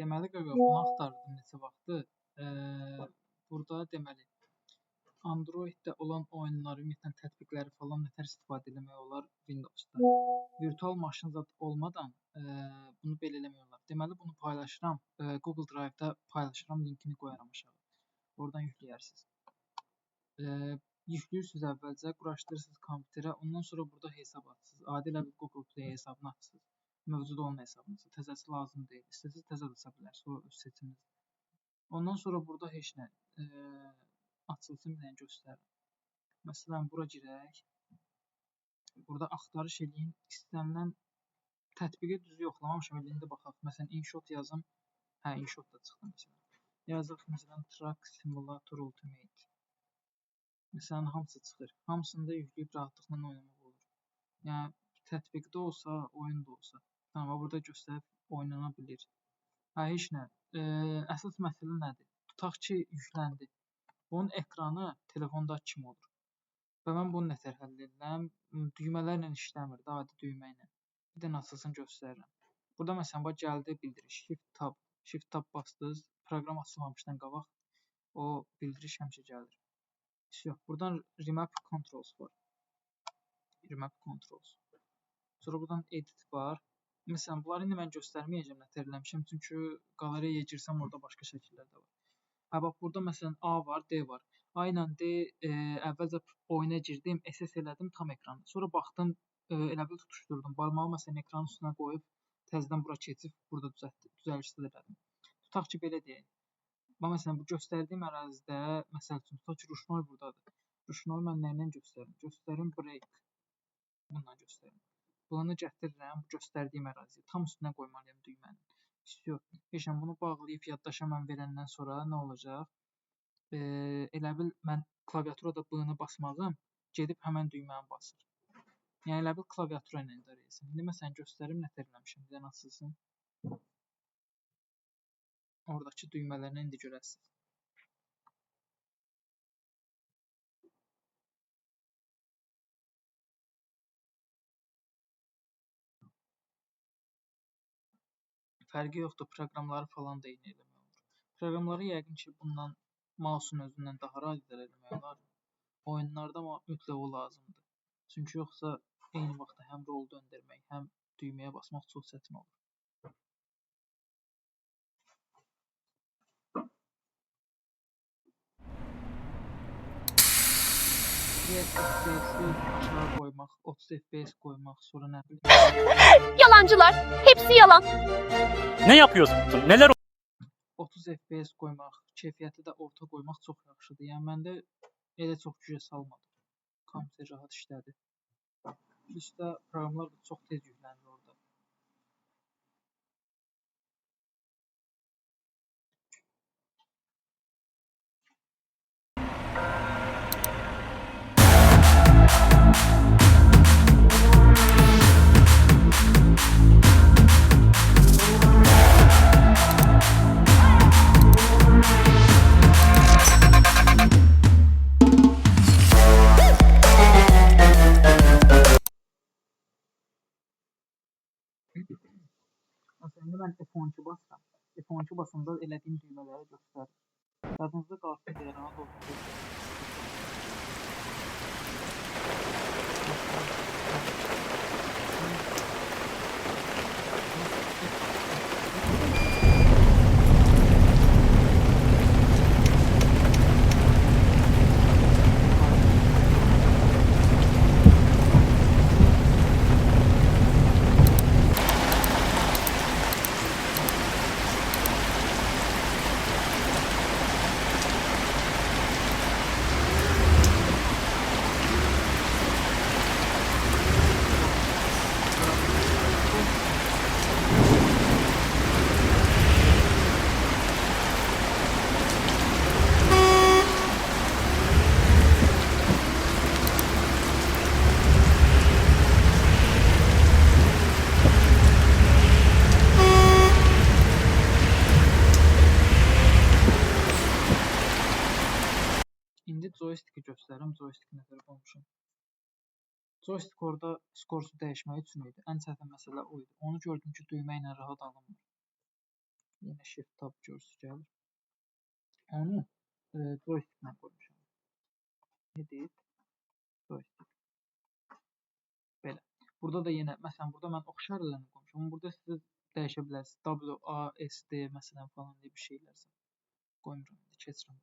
Deməli, qaqa, bunu axtardım neçə vaxtdır. Burada deməli Android-də olan oyunları, ümumiyyətlə tətbiqləri falan nətər istifadə etmək olar Windows-da. Virtual maşın zad olmadan bunu belə eləmək olar. Deməli, bunu paylaşıram. Google Drive-da paylaşıram, linkini qoyaram aşağı. Oradan yükləyərsiniz. Yüklüyorsunuz əvvəlcə, quraşdırırsınız kompüterə, ondan sonra burada hesab açırsınız. Adi ilə Google Play hesabını açırsınız. Mövcud olan hesabınızı. Təzəsi lazım deyil. İstəsəz təzə də aça bilərsiniz. O öz seçiminiz. Ondan sonra burada heç nə açılsın bir dənə göstərir. Məsələn, bura girək. Burada axtarış eləyin. İstənilən tətbiqi düzü yoxlamamışam. İndi baxaq. Məsələn, InShot yazım. Hə, InShot da çıxdı məsələn. Yazıq məsələn Truck Simulator Ultimate. Məsələn, hamısı çıxır. Hamısını da yükləyib rahatlıqla oynamaq olur. Yəni, tətbiqdə olsa, oyun da olsa. Tamam, burada göstərib oynana bilir. Hə, heç nə. Əsas məsələ nədir? Tutaq ki, yükləndi. Bunun ekranı telefondakı kimi olur. Və mən bunu nətər həll edirəm? Düymələrlə işləmir, adi düymə ilə. Bir dənə açılsın göstərirəm. Burada məsələn, bax, gəldi bildiriş. Shift Tab bastınız. Proqram açılmamışdan qabaq o bildiriş həmişə gəlir. Buradan Remap Controls var. Remap Controls. Sonra buradan Edit var. Məsələn, bunları indi mən göstərməyəcəm, nətər eləmişəm. Çünki qaleriyaya girsəm, orada başqa şəkillər də var. Hə, bax, burada məsələn A var, D var. A ilə D əvvəlcə oyuna girdim, SS elədim tam ekranı. Sonra baxdım, elə bil tutuşdurdum. Barmağı məsələn ekranın üstünə qoyub, təzədən bura keçib, burada düzəlişlər elədim. Tutaq ki, belə deyək. Bax, məsələn, bu göstərdiyim ərazidə, məsəl üçün, tutaq ki, Ruşnoy buradadır. Ruşnoy mən nə ilə göstərim? Göstərim break. Bununla göstərim. Bunu gətirirəm, bu göstərdiyim əraziyə. Tam üstünə qoymalıyam düyməni. Heç bunu bağlayıb yaddaşa mən verəndən sonra nə olacaq? Elə bil mən klaviaturada B-ni basmağım gedib həmən düyməni basır. Yəni elə bil klaviatura ilə idarə etsin. İndi məsələn göstərim nətər eləmişəm. Bir dənə açılsın. Oradakı düymələrlə indi görəsiniz. Fərqi yoxdur, proqramları falan da eyni eləmək olur. Proqramları yəqin ki, bundan mouse'un özündən daha rahat idarə etmək olar. Oyunlarda mütləq o lazımdır. Çünki yoxsa eyni vaxtda həm rol döndərmək, həm düyməyə basmaq çox çətin olur. Aşağı qoymaq, 30 FPS qoymaq, sonra nə bilim. Yalancılar, hepsi yalan. Ne yapıyorsun? Neler 30 FPS qoymaq, keyfiyyəti də orta qoymaq çox yaxşıdır. Yəni məndə elə çox gücə salmadı. Kompüter rahat işlədi. Üstə proqramlar da çox tez yüklənir orada. Məsələn, indi mən F12 basıram. F12 basanda elədiyim düymələri göstərir. Yadınızda qalsın deyə rahat olsun. İndi joysticki göstərim, joystick nətər qoymuşam. Joystick orada skorsu dəyişmək üçün idi. Ən çətin məsələ o idi. Onu gördüm ki, düymə ilə rahat alınmır. Yenə Shift Tab görsü gəlir. Onu joysticklə qoymuşam. Edit, joystick. Belə. Burada da yenə, məsələn, burada mən oxşar eləni qoymuşam. Amma burada siz dəyişə bilərsiniz. WASD məsələn falan deyə bir şeylər qoymuram. Keçirəm.